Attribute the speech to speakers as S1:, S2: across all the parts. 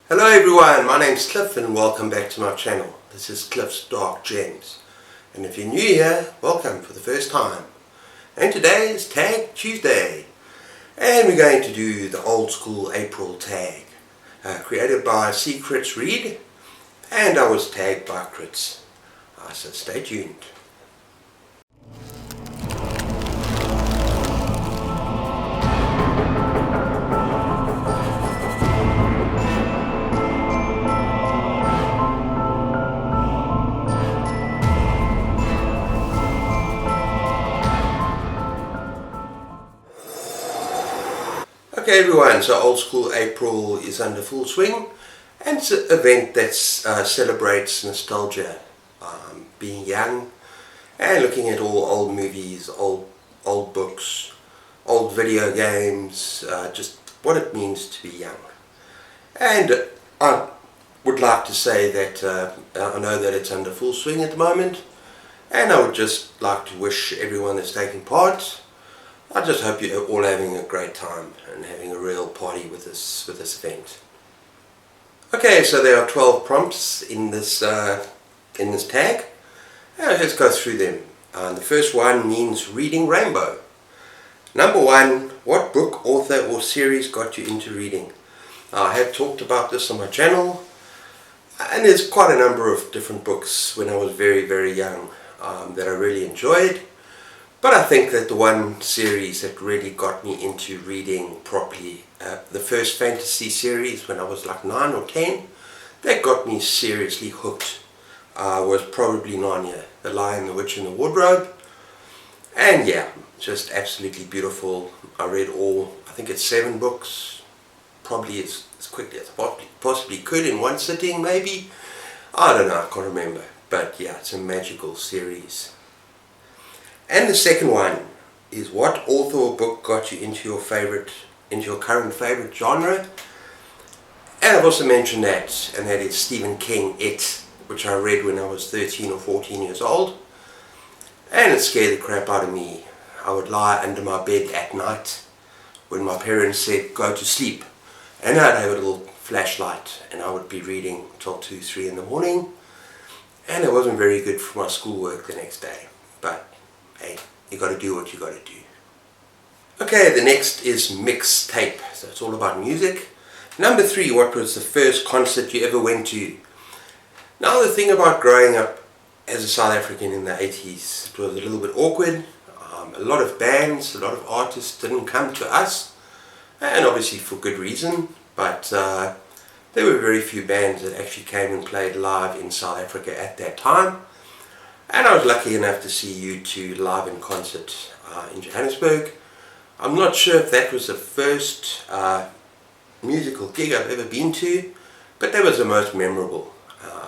S1: Hello everyone, my name's Cliff and welcome back to my channel. This is Cliff's Dark Gems. And if you're new here, welcome for the first time. And today is Tag Tuesday. And we're going to do the old school April tag. Created by Kritz Read. And I was tagged by Kritz. So stay tuned. Okay everyone, so Old School April is under full swing, and it's an event that celebrates nostalgia, being young and looking at all old movies, old books, old video games, just what it means to be young. And I would like to say that I know that it's under full swing at the moment, and I would just like to wish everyone that's taking part, I just hope you're all having a great time and having a real party with this event. Okay, so there are 12 prompts in this tag. Let's go through them. The first one means reading rainbow. Number 1, what book, author or series got you into reading? I have talked about this on my channel, and there's quite a number of different books when I was very young that I really enjoyed. But I think that the one series that really got me into reading properly, the first fantasy series when I was like 9 or 10, that got me seriously hooked, was probably Narnia, The Lion, the Witch and the Wardrobe. And yeah, just absolutely beautiful. I read all, I think it's 7 books, probably as quickly as I possibly could in one sitting maybe. I don't know, I can't remember. But yeah, it's a magical series. And the second one is what author or book got you into your current favorite genre? And I've also mentioned that, and that is Stephen King, It, which I read when I was 13 or 14 years old. And it scared the crap out of me. I would lie under my bed at night when my parents said go to sleep, and I'd have a little flashlight and I would be reading till 2, 3 in the morning, and it wasn't very good for my schoolwork the next day. But hey, you got to do what you got to do. Okay, the next is mixtape. So it's all about music. Number 3, what was the first concert you ever went to? Now the thing about growing up as a South African in the 80s, it was a little bit awkward. A lot of bands, a lot of artists didn't come to us, and obviously for good reason, but there were very few bands that actually came and played live in South Africa at that time. And I was lucky enough to see U2 live in concert in Johannesburg. I'm not sure if that was the first musical gig I've ever been to, but that was the most memorable.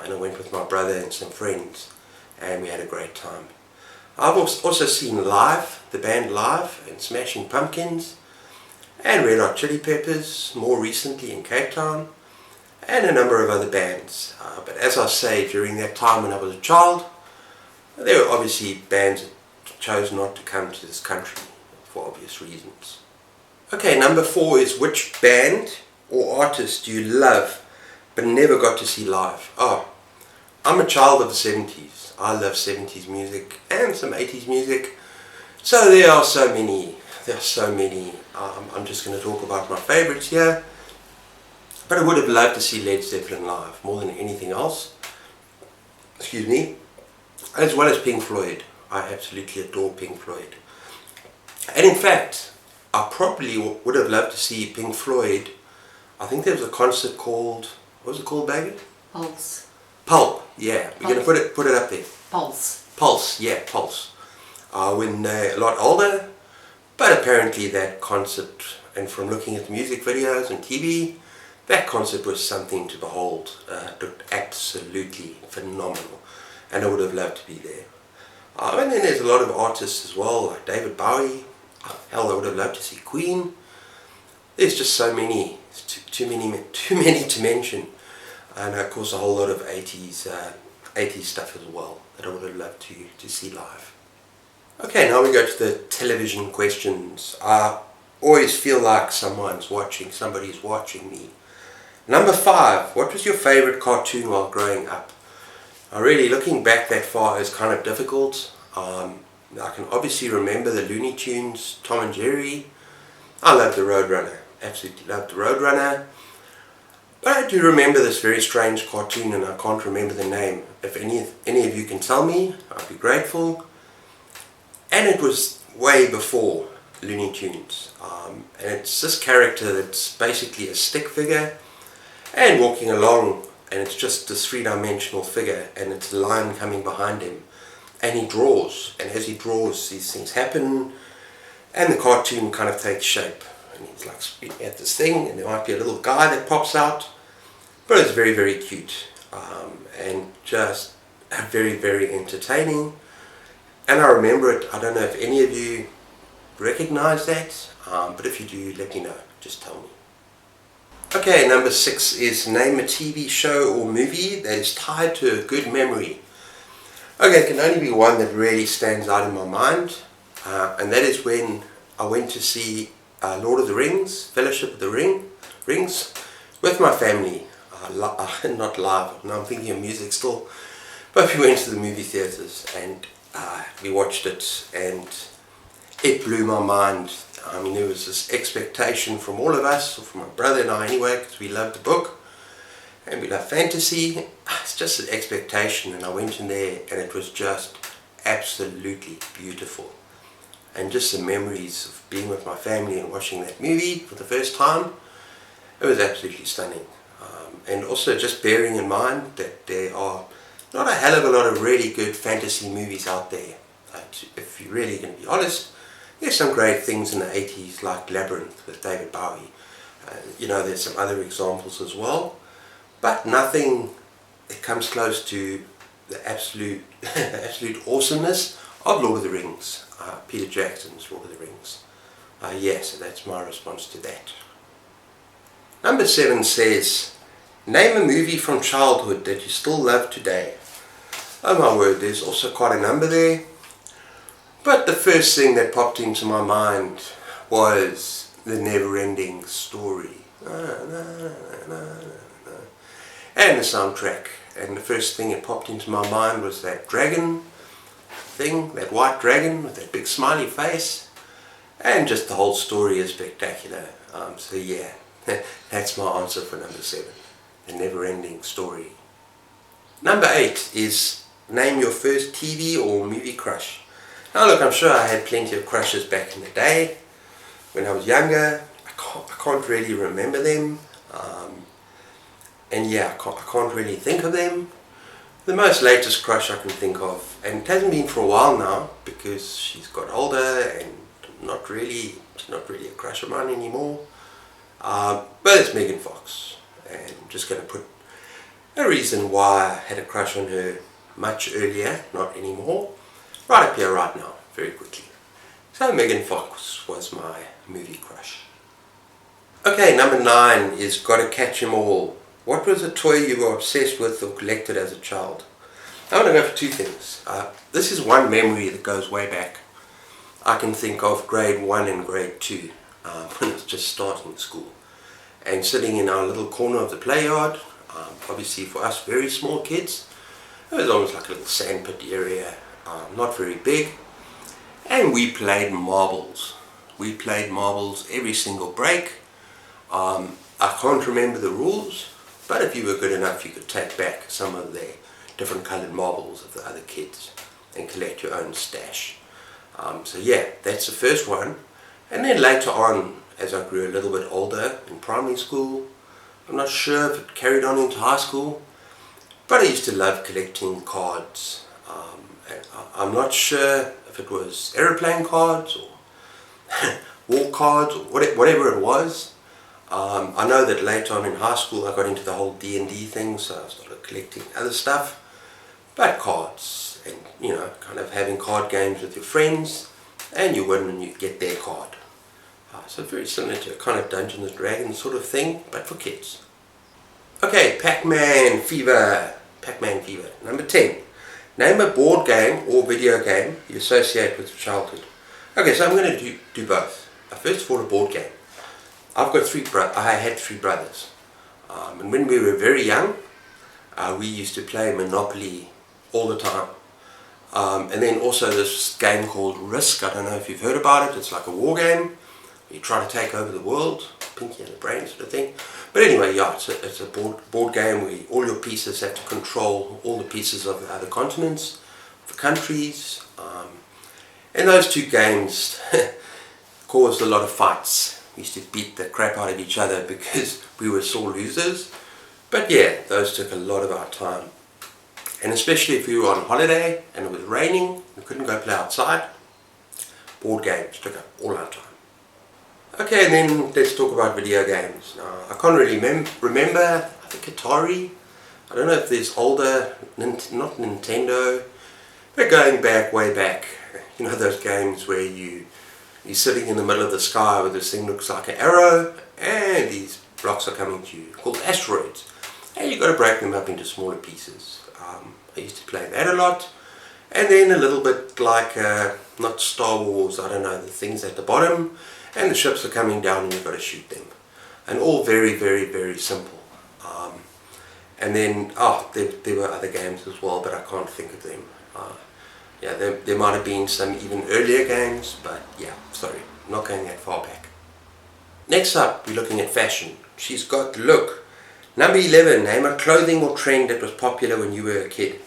S1: And I went with my brother and some friends, and we had a great time. I've also seen live, the band live, and Smashing Pumpkins, and Red Hot Chili Peppers, more recently in Cape Town, and a number of other bands. But as I say, during that time when I was a child, there were obviously bands that chose not to come to this country for obvious reasons. Okay, number 4 is which band or artist do you love but never got to see live? Oh, I'm a child of the 70s. I love 70s music and some 80s music. So there are so many. I'm just going to talk about my favorites here. But I would have loved to see Led Zeppelin live more than anything else. Excuse me. As well as Pink Floyd. I absolutely adore Pink Floyd. And in fact, I probably would have loved to see Pink Floyd. I think there was a concert called, what was it called, baby?
S2: Pulse.
S1: Pulp, yeah. We're going to put it up there.
S2: Pulse.
S1: Pulse, yeah, Pulse. When they're a lot older, but apparently that concert, and from looking at the music videos and TV, that concert was something to behold. It looked absolutely phenomenal. And I would have loved to be there. And then there's a lot of artists as well, like David Bowie. Hell, I would have loved to see Queen. There's just so many, too many to mention. And of course a whole lot of 80s stuff as well that I would have loved to see live. Okay, now we go to the television questions. I always feel like somebody's watching me. Number 5, what was your favorite cartoon while growing up? Really, looking back that far is kind of difficult. I can obviously remember the Looney Tunes, Tom and Jerry. I loved the Roadrunner, absolutely loved the Roadrunner. But I do remember this very strange cartoon and I can't remember the name. If any of you can tell me, I'd be grateful. And it was way before Looney Tunes. And it's this character that's basically a stick figure and walking along, and it's just this three-dimensional figure, and it's a line coming behind him. And he draws, and as he draws, these things happen, and the cartoon kind of takes shape. And he's like spinning at this thing, and there might be a little guy that pops out, but it's very, very cute, and just very, very entertaining. And I remember it. I don't know if any of you recognize that, but if you do, let me know. Just tell me. Okay, number 6 is name a TV show or movie that is tied to a good memory. Okay, it can only be one that really stands out in my mind, and that is when I went to see Lord of the Rings, Fellowship of the Rings, with my family. Not live, no, I'm thinking of music still, but we went to the movie theatres and we watched it, and it blew my mind. I mean, there was this expectation from all of us, or from my brother and I anyway, because we loved the book and we love fantasy. It's just an expectation, and I went in there and it was just absolutely beautiful. And just the memories of being with my family and watching that movie for the first time, it was absolutely stunning. And also just bearing in mind that there are not a hell of a lot of really good fantasy movies out there. If you're really going to be honest, there's some great things in the 80s like Labyrinth with David Bowie. There's some other examples as well, but nothing that comes close to the absolute awesomeness of Lord of the Rings, Peter Jackson's Lord of the Rings. So that's my response to that. Number 7 says, name a movie from childhood that you still love today. Oh my word, there's also quite a number there. But the first thing that popped into my mind was The Never-Ending Story. And the soundtrack. And the first thing that popped into my mind was that dragon thing, that white dragon with that big smiley face. And just the whole story is spectacular. So yeah, that's my answer for number 7. The Never-Ending Story. Number 8 is name your first TV or movie crush. Now look, I'm sure I had plenty of crushes back in the day when I was younger. I can't really remember them, and yeah, I can't really think of them. The most latest crush I can think of, and it hasn't been for a while now because she's got older and she's not really a crush of mine anymore, but it's Megan Fox, and I'm just going to put a reason why I had a crush on her much earlier, not anymore, right up here right now, very quickly. So Megan Fox was my movie crush. Okay, number 9 is Gotta Catch 'Em All. What was a toy you were obsessed with or collected as a child? I want to go for 2 things. This is one memory that goes way back. I can think of grade 1 and grade 2, when I was just starting school. And sitting in our little corner of the play yard, obviously for us very small kids, it was almost like a little sandpit area, not very big. And we played marbles. We played marbles every single break. I can't remember the rules, but if you were good enough you could take back some of the different coloured marbles of the other kids and collect your own stash. So yeah, that's the first one. And then later on, as I grew a little bit older in primary school, I'm not sure if it carried on into high school, but I used to love collecting cards. I'm not sure if it was aeroplane cards or war cards or whatever it was. I know that later on in high school I got into the whole D&D thing, so I started collecting other stuff, but cards, and kind of having card games with your friends, and you win when you get their card. So very similar to a kind of Dungeons and Dragons sort of thing, but for kids. Okay, Pac-Man Fever. Pac-Man Fever. Number 10. Name a board game or video game you associate with your childhood. Okay, so I'm going to do both. First of all, a board game. I had 3 brothers. And when we were very young, we used to play Monopoly all the time. And then also this game called Risk. I don't know if you've heard about it. It's like a war game. You try to take over the world, Pinky and the Brain sort of thing. But anyway, yeah, it's a board game where all your pieces have to control all the pieces of the other continents, the countries. And those two games caused a lot of fights. We used to beat the crap out of each other because we were sore losers. But yeah, those took a lot of our time. And especially if we were on holiday and it was raining, we couldn't go play outside, board games took up all our time. Okay, and then let's talk about video games. I can't really remember, I think Atari. I don't know if there's older, not Nintendo, but going back, way back. You know those games where you're sitting in the middle of the sky where this thing looks like an arrow and these blocks are coming to you, called asteroids. And you've got to break them up into smaller pieces. I used to play that a lot. And then a little bit like, not Star Wars, I don't know, the things at the bottom. And the ships are coming down and you've got to shoot them. And all very, very, very simple. And then, there were other games as well, but I can't think of them. Yeah, there might have been some even earlier games, but yeah, sorry, not going that far back. Next up, we're looking at fashion. She's got look. Number 11, name a clothing or trend that was popular when you were a kid.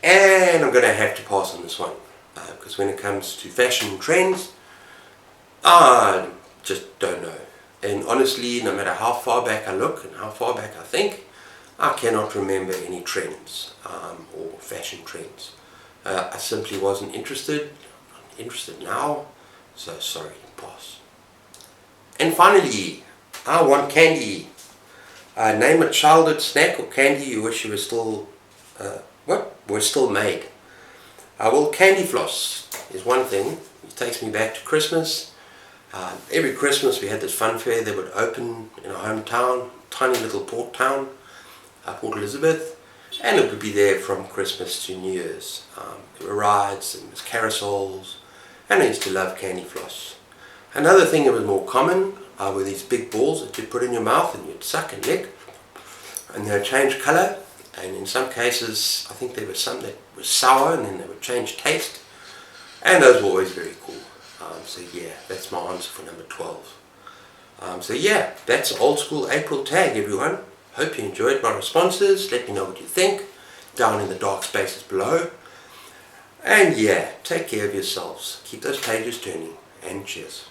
S1: And I'm going to have to pass on this one, because when it comes to fashion trends, I just don't know. And honestly, no matter how far back I look and how far back I think, I cannot remember any trends or fashion trends. I simply wasn't interested. I'm not interested now, so sorry, pass. And finally, I want candy. Name a childhood snack or candy you wish you were still, were still made. Well, candy floss is one thing. It takes me back to Christmas. Every Christmas we had this fun fair that would open in our hometown, tiny little port town, Port Elizabeth, and it would be there from Christmas to New Year's. There were rides and there was carousels, and I used to love candy floss. Another thing that was more common were these big balls that you'd put in your mouth and you'd suck and lick, and they would change colour, and in some cases I think there were some that were sour and then they would change taste, and those were always very cool. So yeah, that's my answer for number 12. So yeah, that's Old School April tag, everyone. Hope you enjoyed my responses. Let me know what you think down in the dark spaces below. And yeah, take care of yourselves. Keep those pages turning, and cheers.